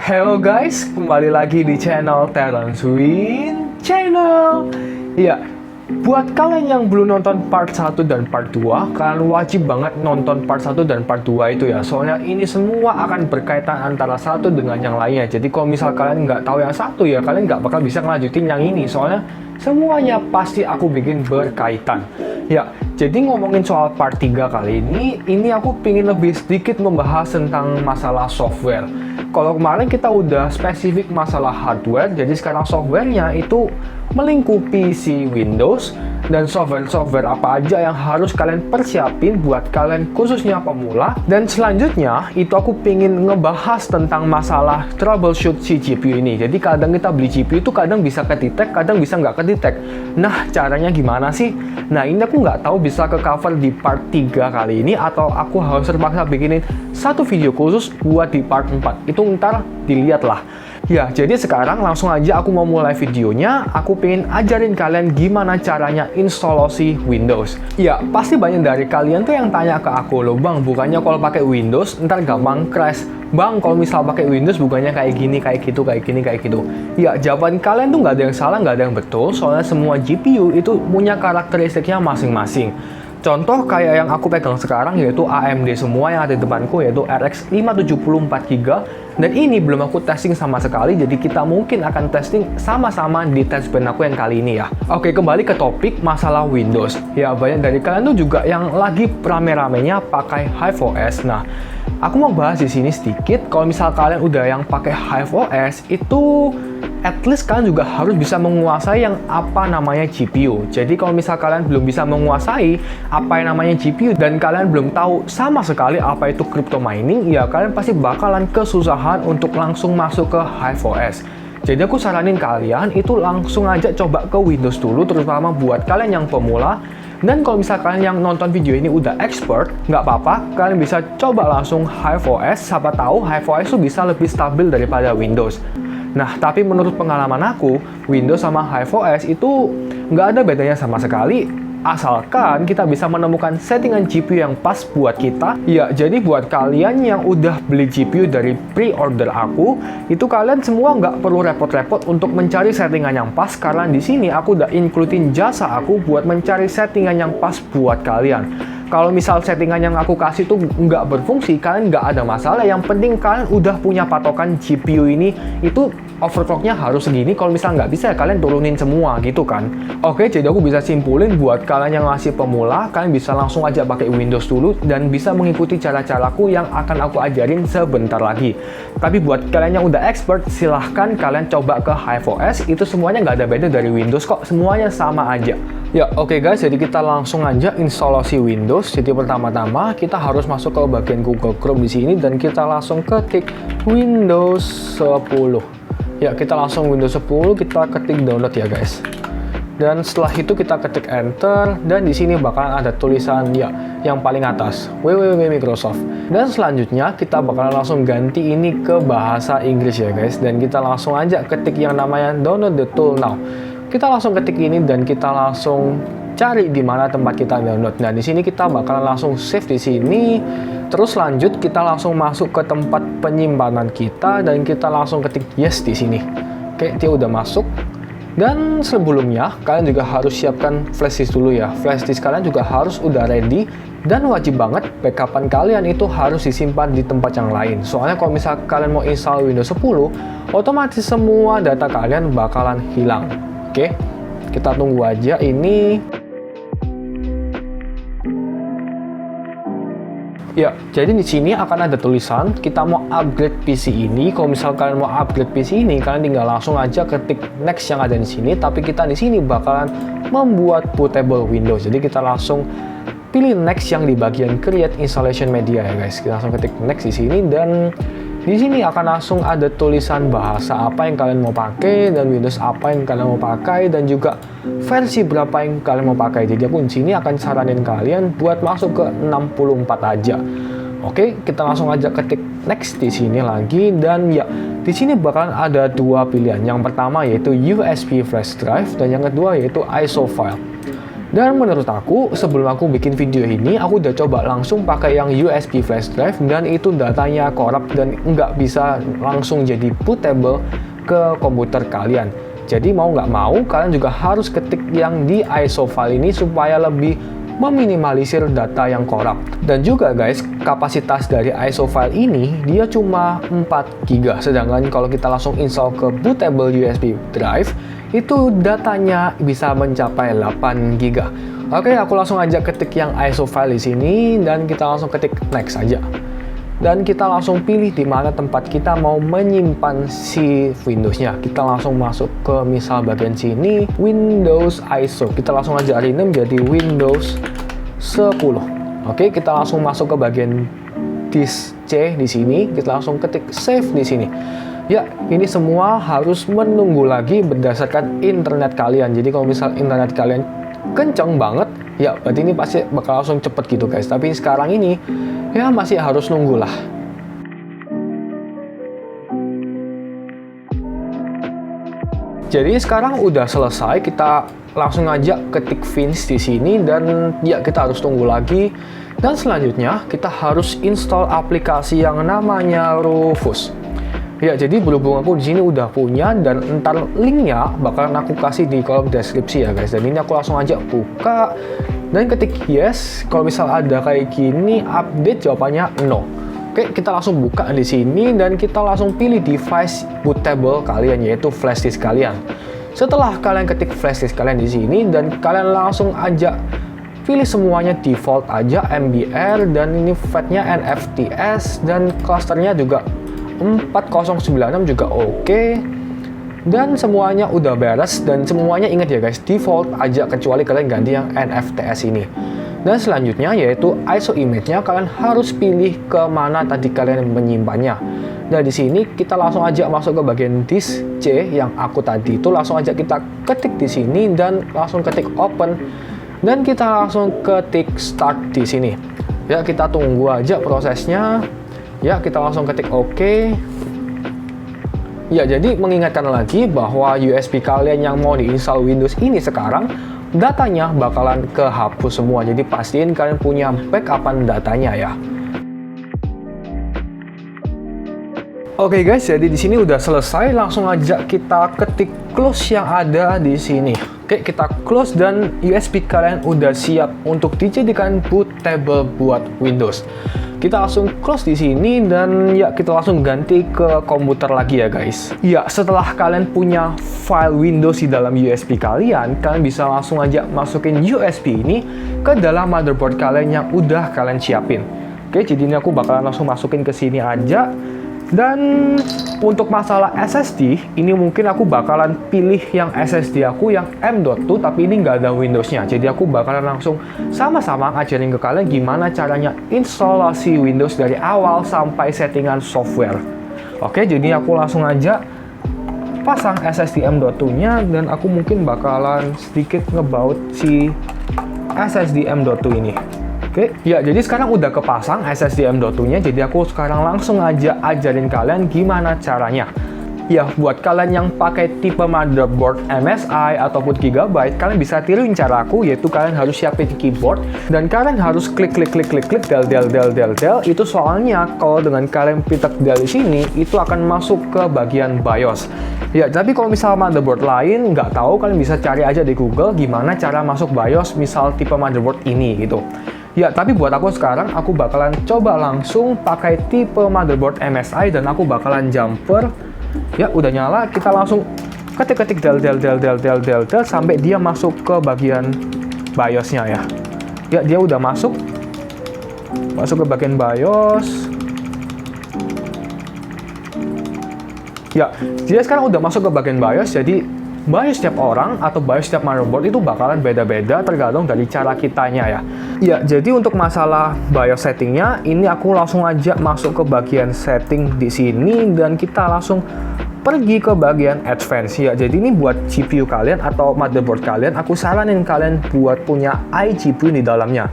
Hello guys, kembali lagi di channel Terence Win Channel. Ya, buat kalian yang belum nonton part 1 dan part 2, kalian wajib banget nonton part 1 dan part 2 itu ya. Soalnya ini semua akan berkaitan antara satu dengan yang lainnya. Jadi kalau misal kalian nggak tahu yang satu ya, kalian nggak bakal bisa ngelanjutin yang ini. Soalnya semuanya pasti aku bikin berkaitan. Ya, jadi ngomongin soal part 3 kali ini aku pengen lebih sedikit membahas tentang masalah software. Kalau kemarin kita udah spesifik masalah hardware, jadi sekarang softwarenya itu melingkupi si Windows dan software-software apa aja yang harus kalian persiapin buat kalian khususnya pemula. Dan selanjutnya itu aku pengen ngebahas tentang masalah troubleshoot si GPU ini. Jadi kadang kita beli GPU itu kadang bisa kedetek, kadang bisa nggak kedetek. Nah, caranya gimana sih? Nah, ini aku nggak tahu bisa ke cover di part 3 kali ini atau aku harus terpaksa bikinin satu video khusus buat di part 4. Itu ntar dilihat lah. Ya, jadi sekarang langsung aja aku mau mulai videonya. Aku pengen ajarin kalian gimana caranya instalasi Windows. Ya, pasti banyak dari kalian tuh yang tanya ke aku, loh bang, bukannya kalau pakai Windows ntar gampang crash. Bang, kalau misal pakai Windows bukannya kayak gini, kayak gitu, kayak gini, kayak gitu. Ya, jawaban kalian tuh nggak ada yang salah, nggak ada yang betul. Soalnya semua GPU itu punya karakteristiknya masing-masing. Contoh kayak yang aku pegang sekarang yaitu AMD semua yang ada di depanku, yaitu RX 570 4GB, dan ini belum aku testing sama sekali, jadi kita mungkin akan testing sama-sama di test bench aku yang kali ini ya. Oke, kembali ke topik masalah Windows. Ya, banyak dari kalian tuh juga yang lagi rame-ramenya pakai HiveOS. Nah, aku mau bahas di sini sedikit. Kalau misal kalian udah yang pakai HiveOS, itu at least kalian juga harus bisa menguasai yang apa namanya GPU. Jadi kalau misal kalian belum bisa menguasai apa yang namanya GPU dan kalian belum tahu sama sekali apa itu crypto mining, ya kalian pasti bakalan kesusahan untuk langsung masuk ke HiveOS. Jadi aku saranin kalian itu langsung aja coba ke Windows dulu, terutama buat kalian yang pemula. Dan kalau misal kalian yang nonton video ini udah expert, nggak apa-apa, kalian bisa coba langsung HiveOS. Siapa tahu HiveOS itu bisa lebih stabil daripada Windows. Nah, tapi menurut pengalaman aku, Windows sama HiveOS itu nggak ada bedanya sama sekali, asalkan kita bisa menemukan settingan GPU yang pas buat kita. Ya, jadi buat kalian yang udah beli GPU dari pre-order aku, itu kalian semua nggak perlu repot-repot untuk mencari settingan yang pas, karena di sini aku udah includein jasa aku buat mencari settingan yang pas buat kalian. Kalau misal settingan yang aku kasih tuh nggak berfungsi, kalian nggak ada masalah. Yang penting kalian udah punya patokan GPU ini, itu overclocknya harus segini. Kalau misal nggak bisa, ya kalian turunin semua gitu kan. Oke, jadi aku bisa simpulin buat kalian yang masih pemula, kalian bisa langsung aja pakai Windows dulu dan bisa mengikuti cara-caraku yang akan aku ajarin sebentar lagi. Tapi buat kalian yang udah expert, silahkan kalian coba ke HiveOS. Itu semuanya nggak ada beda dari Windows kok, semuanya sama aja. Ya, oke guys, jadi kita langsung aja instalasi Windows. Jadi pertama-tama kita harus masuk ke bagian Google Chrome di sini dan kita langsung ketik Windows 10. Ya, kita langsung Windows 10, kita ketik download ya guys. Dan setelah itu kita ketik enter dan di sini bakalan ada tulisan ya yang paling atas www.microsoft. Dan selanjutnya kita bakalan langsung ganti ini ke bahasa Inggris ya guys, dan kita langsung aja ketik yang namanya download the tool now. Kita langsung ketik ini dan kita langsung cari di mana tempat kita download. Nah, di sini kita bakalan langsung save di sini. Terus lanjut kita langsung masuk ke tempat penyimpanan kita dan kita langsung ketik yes di sini. Oke, dia udah masuk. Dan sebelumnya kalian juga harus siapkan flash disk dulu ya. Flash disk kalian juga harus udah ready dan wajib banget backupan kalian itu harus disimpan di tempat yang lain. Soalnya kalau misal kalian mau install Windows 10, otomatis semua data kalian bakalan hilang. Oke, kita tunggu aja ini. Ya, jadi di sini akan ada tulisan kita mau upgrade PC ini. Kalau misal kalian mau upgrade PC ini, kalian tinggal langsung aja ketik next yang ada di sini. Tapi kita di sini bakalan membuat bootable Windows. Jadi kita langsung pilih next yang di bagian create installation media ya guys. Kita langsung ketik next di sini dan di sini akan langsung ada tulisan bahasa apa yang kalian mau pakai dan Windows apa yang kalian mau pakai dan juga versi berapa yang kalian mau pakai. Jadi aku di sini akan saranin kalian buat masuk ke 64 aja. Oke, kita langsung aja ketik next di sini lagi dan ya di sini bakalan ada dua pilihan. Yang pertama yaitu USB flash drive dan yang kedua yaitu ISO file. Dan menurut aku, sebelum aku bikin video ini, aku udah coba langsung pakai yang USB flash drive dan itu datanya korup dan nggak bisa langsung jadi bootable ke komputer kalian. Jadi mau nggak mau, kalian juga harus ketik yang di ISO file ini supaya lebih meminimalisir data yang korup. Dan juga guys, kapasitas dari ISO file ini dia cuma 4 GB, sedangkan kalau kita langsung install ke bootable USB drive, itu datanya bisa mencapai 8 GB. Oke, aku langsung aja ketik yang ISO file di sini dan kita langsung ketik next aja. Dan kita langsung pilih di mana tempat kita mau menyimpan si Windows-nya. Kita langsung masuk ke misal bagian sini, Windows ISO. Kita langsung aja rename jadi Windows 10. Oke, kita langsung masuk ke bagian disk C di sini. Kita langsung ketik save di sini. Ya, ini semua harus menunggu lagi berdasarkan internet kalian. Jadi kalau misal internet kalian kenceng banget, ya berarti ini pasti bakal langsung cepet gitu guys. Tapi sekarang ini, ya masih harus nunggu lah. Jadi sekarang udah selesai, kita langsung aja ketik finish di sini dan ya kita harus tunggu lagi. Dan selanjutnya kita harus install aplikasi yang namanya Rufus. Ya, jadi berhubung aku di sini udah punya dan entar linknya bakalan aku kasih di kolom deskripsi ya guys. Dan ini aku langsung aja buka dan ketik yes. Kalau misal ada kayak gini update, jawabannya no. Oke, kita langsung buka di sini dan kita langsung pilih device bootable kalian, yaitu flash disk kalian. Setelah kalian ketik flash disk kalian di sini dan kalian langsung aja pilih semuanya default aja MBR dan ini FAT-nya NFTs dan clusternya juga 4096 juga oke. Dan semuanya udah beres dan semuanya ingat ya guys, default aja kecuali kalian ganti yang NFTs ini. Dan selanjutnya yaitu ISO image-nya, kalian harus pilih ke mana tadi kalian menyimpannya. Nah di sini kita langsung aja masuk ke bagian disk C yang aku tadi itu, langsung aja kita ketik di sini dan langsung ketik open dan kita langsung ketik start di sini. Ya kita tunggu aja prosesnya. Ya kita langsung ketik OK. Ya jadi mengingatkan lagi bahwa USB kalian yang mau diinstal Windows ini sekarang datanya bakalan kehapus semua. Jadi pastiin kalian punya backupan datanya ya. Oke guys, jadi di sini udah selesai. Langsung aja kita ketik close yang ada di sini. Oke, kita close dan USB kalian udah siap untuk dijadikan bootable buat Windows. Kita langsung close di sini dan ya kita langsung ganti ke komputer lagi ya guys. Ya, setelah kalian punya file Windows di dalam USB kalian bisa langsung aja masukin USB ini ke dalam motherboard kalian yang udah kalian siapin. Oke, jadi ini aku bakalan langsung masukin ke sini aja. Dan untuk masalah SSD, ini mungkin aku bakalan pilih yang SSD aku yang M.2 tapi ini nggak ada Windows-nya. Jadi aku bakalan langsung sama-sama ngajarin ke kalian gimana caranya instalasi Windows dari awal sampai settingan software. Oke, jadi aku langsung aja pasang SSD M.2-nya dan aku mungkin bakalan sedikit ngebaut si SSD M.2 ini. Oke, ya jadi sekarang udah kepasang SSD M.2-nya, jadi aku sekarang langsung aja ajarin kalian gimana caranya. Ya, buat kalian yang pakai tipe motherboard MSI ataupun Gigabyte, kalian bisa tiruin cara aku, yaitu kalian harus siapin keyboard dan kalian harus klik del. Itu soalnya kalau dengan kalian pitek dari sini, itu akan masuk ke bagian BIOS. Ya, tapi kalau misal motherboard lain nggak tahu, kalian bisa cari aja di Google gimana cara masuk BIOS misal tipe motherboard ini gitu. Ya, tapi buat aku sekarang, aku bakalan coba langsung pakai tipe motherboard MSI dan aku bakalan jumper. Ya, udah nyala, kita langsung ketik del sampai dia masuk ke bagian BIOS-nya ya. Ya, dia udah masuk ke bagian BIOS. Ya, dia sekarang udah masuk ke bagian BIOS, jadi BIOS setiap orang atau BIOS setiap motherboard itu bakalan beda-beda tergantung dari cara kitanya ya. Ya, jadi untuk masalah BIOS settingnya, ini aku langsung aja masuk ke bagian setting di sini dan kita langsung pergi ke bagian advance ya. Jadi ini buat GPU kalian atau motherboard kalian, aku saranin kalian buat punya iGPU di dalamnya.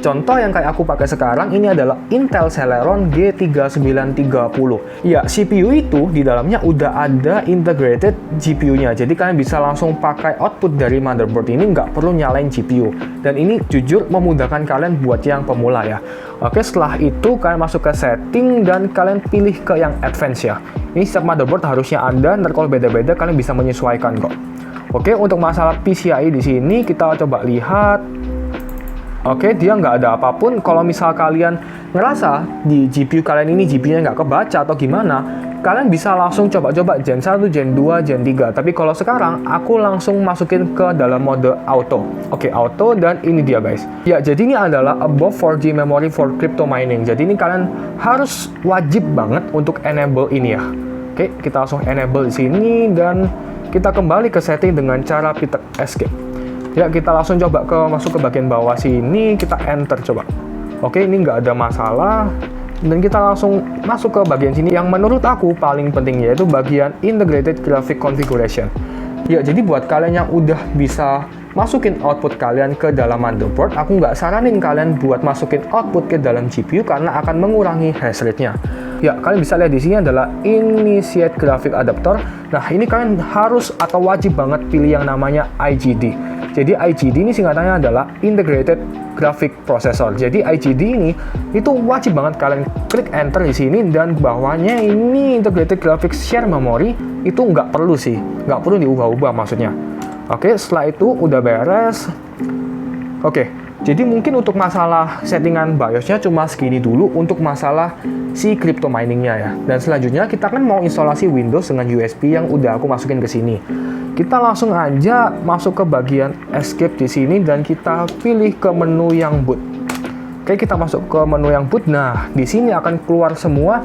contoh yang kayak aku pakai sekarang ini adalah Intel Celeron G3930. Ya, CPU itu di dalamnya udah ada integrated GPU-nya. Jadi kalian bisa langsung pakai output dari motherboard ini, nggak perlu nyalain GPU. Dan ini jujur memudahkan kalian buat yang pemula ya. Oke, setelah itu kalian masuk ke setting dan kalian pilih ke yang advance ya. Ini setiap motherboard harusnya ada, ntar kalau beda-beda kalian bisa menyesuaikan kok. Oke, untuk masalah PCIe di sini kita coba lihat. Oke, dia nggak ada apapun. Kalau misal kalian ngerasa di GPU kalian ini GPU-nya nggak kebaca atau gimana, kalian bisa langsung coba-coba Gen 1, Gen 2, Gen 3. Tapi kalau sekarang, aku langsung masukin ke dalam mode auto. Oke, auto, dan ini dia guys. Ya, jadi ini adalah above 4G memory for crypto mining. Jadi ini kalian harus wajib banget untuk enable ini ya. Oke, kita langsung enable di sini, dan kita kembali ke setting dengan cara pitek escape. Ya, kita langsung coba masuk ke bagian bawah sini, kita enter coba. Oke, ini nggak ada masalah. Dan kita langsung masuk ke bagian sini yang menurut aku paling penting, yaitu bagian Integrated Graphic Configuration. Ya, jadi buat kalian yang udah bisa masukin output kalian ke dalam motherboard, aku nggak saranin kalian buat masukin output ke dalam GPU karena akan mengurangi hash rate-nya. Ya, kalian bisa lihat di sini adalah Initiate Graphic Adapter. Nah, ini kalian harus atau wajib banget pilih yang namanya IGD. Jadi IGD ini singkatannya adalah Integrated Graphic Processor. Jadi IGD ini itu wajib banget kalian klik enter di sini, dan bawahnya ini Integrated Graphics Share Memory itu nggak perlu sih, nggak perlu diubah-ubah maksudnya. Oke, setelah itu udah beres. Oke, jadi mungkin untuk masalah settingan BIOS-nya cuma segini dulu untuk masalah si crypto mining-nya ya. Dan selanjutnya kita kan mau instalasi Windows dengan USB yang udah aku masukin ke sini. Kita langsung aja masuk ke bagian escape di sini dan kita pilih ke menu yang boot. Oke, kita masuk ke menu yang boot. Nah, di sini akan keluar semua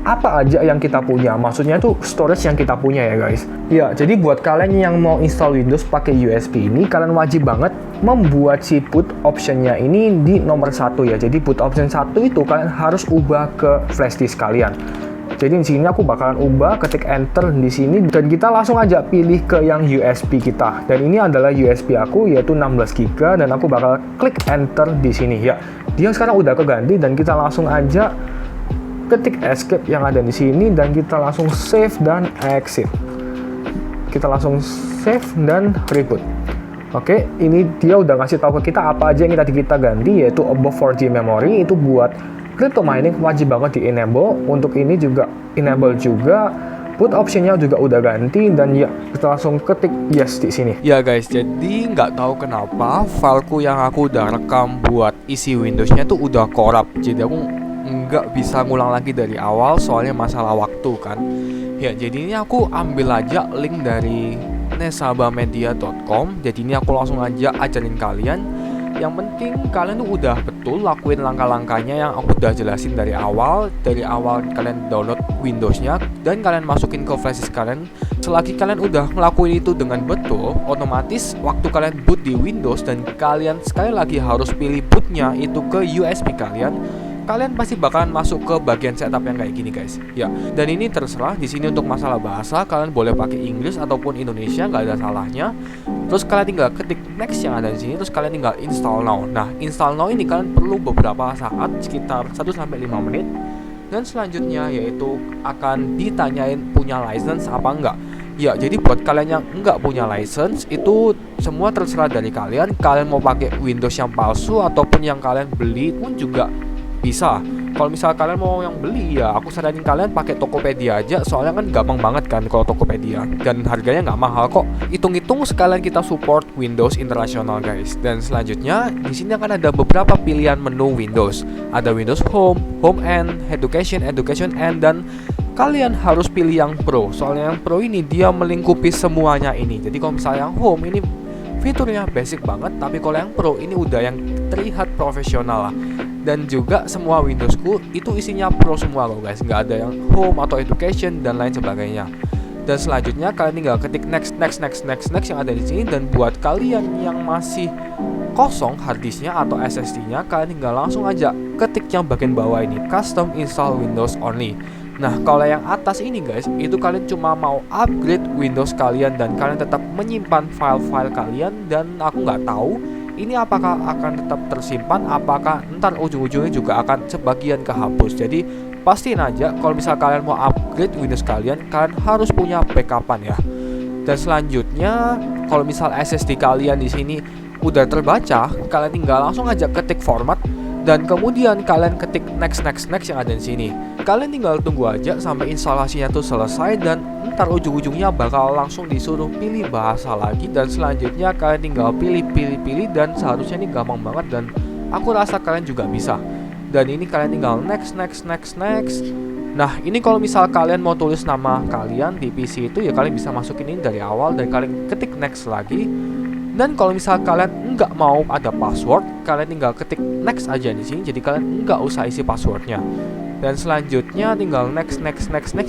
apa aja yang kita punya. Maksudnya itu storage yang kita punya ya guys. Ya, jadi buat kalian yang mau install Windows pakai USB ini, kalian wajib banget membuat si boot optionnya ini di nomor 1 ya. Jadi boot option 1 itu kalian harus ubah ke flash disk kalian. Jadi di sini aku bakalan ubah, ketik enter di sini, dan kita langsung aja pilih ke yang USB kita. Dan ini adalah USB aku, yaitu 16 GB, dan aku bakal klik enter di sini ya. Dia sekarang udah keganti, dan kita langsung aja ketik escape yang ada di sini, dan kita langsung save dan exit. Kita langsung save dan reboot. Oke, ini dia udah ngasih tahu ke kita apa aja yang tadi kita ganti, yaitu above 4G memory itu buat crypto mining wajib banget di enable. Untuk ini juga enable juga. Boot optionnya juga udah ganti, dan ya kita langsung ketik yes di sini. Ya guys, jadi nggak tahu kenapa fileku yang aku udah rekam buat isi Windows-nya tuh udah korup. Jadi aku nggak bisa ngulang lagi dari awal soalnya masalah waktu kan. Ya, jadi ini aku ambil aja link dari nesabamedia.com. Jadi ini aku langsung aja ajarin kalian. Yang penting kalian tuh udah betul lakuin langkah-langkahnya yang aku udah jelasin dari awal. Dari awal kalian download Windows-nya dan kalian masukin ke flashdisk kalian. Selagi kalian udah ngelakuin itu dengan betul, otomatis waktu kalian boot di Windows dan kalian sekali lagi harus pilih bootnya itu ke USB kalian pasti bakalan masuk ke bagian setup yang kayak gini guys. Ya, dan ini terserah di sini untuk masalah bahasa kalian boleh pakai Inggris ataupun Indonesia, nggak ada salahnya. Terus kalian tinggal ketik next yang ada di sini, terus kalian tinggal install now. Nah, install now ini kalian perlu beberapa saat, sekitar 1-5 menit. Dan selanjutnya yaitu akan ditanyain punya license apa enggak. Ya, jadi buat kalian yang enggak punya license itu semua terserah dari kalian. Kalian mau pakai Windows yang palsu ataupun yang kalian beli pun juga bisa. Kalau misal kalian mau yang beli ya aku saranin kalian pakai Tokopedia aja, soalnya kan gampang banget kan kalau Tokopedia, dan harganya nggak mahal kok. Hitung-hitung sekalian kita support Windows internasional guys. Dan selanjutnya di sini akan ada beberapa pilihan menu Windows. Ada Windows Home, Home End, Education, Education End, dan kalian harus pilih yang Pro. Soalnya yang Pro ini dia melingkupi semuanya ini. Jadi kalau misalnya yang Home ini fiturnya basic banget, tapi kalau yang Pro ini udah yang terlihat profesional lah. Dan juga semua Windowsku itu isinya Pro semua loh guys, nggak ada yang Home atau Education dan lain sebagainya. Dan selanjutnya kalian tinggal ketik next yang ada di sini. Dan buat kalian yang masih kosong harddisknya atau SSD-nya, kalian tinggal langsung aja ketik yang bagian bawah ini, custom install Windows only. Nah, kalau yang atas ini guys, itu kalian cuma mau upgrade Windows kalian dan kalian tetap menyimpan file-file kalian. Dan aku nggak tahu ini apakah akan tetap tersimpan, apakah ntar ujung-ujungnya juga akan sebagian kehapus. Jadi pastiin aja kalau misal kalian mau upgrade Windows kalian harus punya backupan ya. Dan selanjutnya kalau misal SSD kalian di sini udah terbaca, kalian tinggal langsung aja ketik format dan kemudian kalian ketik next yang ada di sini. Kalian tinggal tunggu aja sampai instalasinya tuh selesai dan ntar ujung-ujungnya bakal langsung disuruh pilih bahasa lagi, dan selanjutnya kalian tinggal pilih dan seharusnya ini gampang banget dan aku rasa kalian juga bisa. Dan ini kalian tinggal next. Nah, ini kalau misal kalian mau tulis nama kalian di PC itu ya kalian bisa masukin ini dari awal dan kalian ketik next lagi. Dan kalau misal kalian nggak mau ada password, kalian tinggal ketik next aja di sini. Jadi kalian nggak usah isi passwordnya. Dan selanjutnya tinggal next.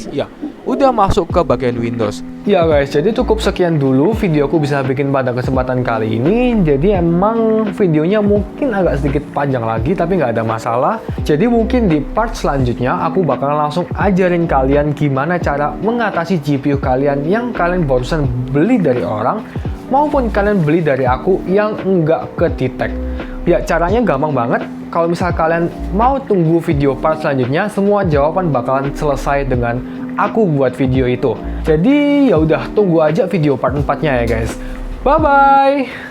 Ya, udah masuk ke bagian Windows. Ya guys, jadi cukup sekian dulu videoku bisa bikin pada kesempatan kali ini. Jadi emang videonya mungkin agak sedikit panjang lagi, tapi nggak ada masalah. Jadi mungkin di part selanjutnya aku bakal langsung ajarin kalian gimana cara mengatasi GPU kalian yang kalian barusan beli dari orang, maupun kalian beli dari aku yang nggak ke-detect. Ya, caranya gampang banget. Kalau misal kalian mau tunggu video part selanjutnya, semua jawaban bakalan selesai dengan aku buat video itu. Jadi ya udah tunggu aja video part 4-nya ya guys. Bye bye.